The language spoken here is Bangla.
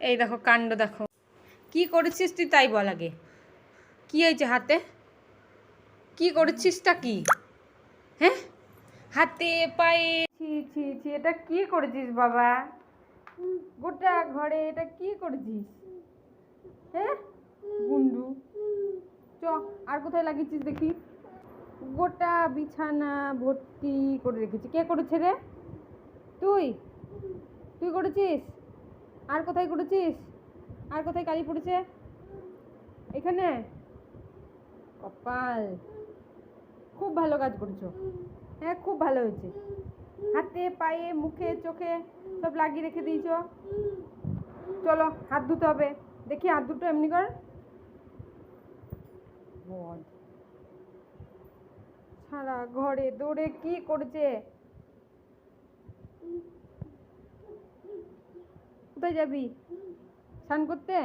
এই দেখো কাণ্ড দেখো, কি করেছিস তুই তাই বল আগে। কি হয়েছে হাতে? কি করেছিসটা কি? হ্যাঁ, হাতে পায়ে, ছি ছি ছি, এটা কি করেছিস বাবা? গোটা ঘরে এটা কি করেছিস? হ্যাঁ গুন্ডু, চ আর কোথায় লাগিয়েছিস দেখি? গোটা বিছানা ভর্তি করে রেখেছি। কে করেছে রে? তুই? তুই করেছিস? আর কোথায় করেছিস? আর কোথায় কালি পড়েছে? এখানে? কপাল, খুব ভালো কাজ করেছো। হ্যাঁ খুব ভালো হয়েছে। হাতে পায়ে মুখে চোখে সব লাগিয়ে রেখে দিয়েছো। চলো হাত ধুতে হবে, দেখি হাত দুটো এমনি কর। সারা ঘরে দৌড়ে কি করেছে? কোথায় যাবি স্নান করতে?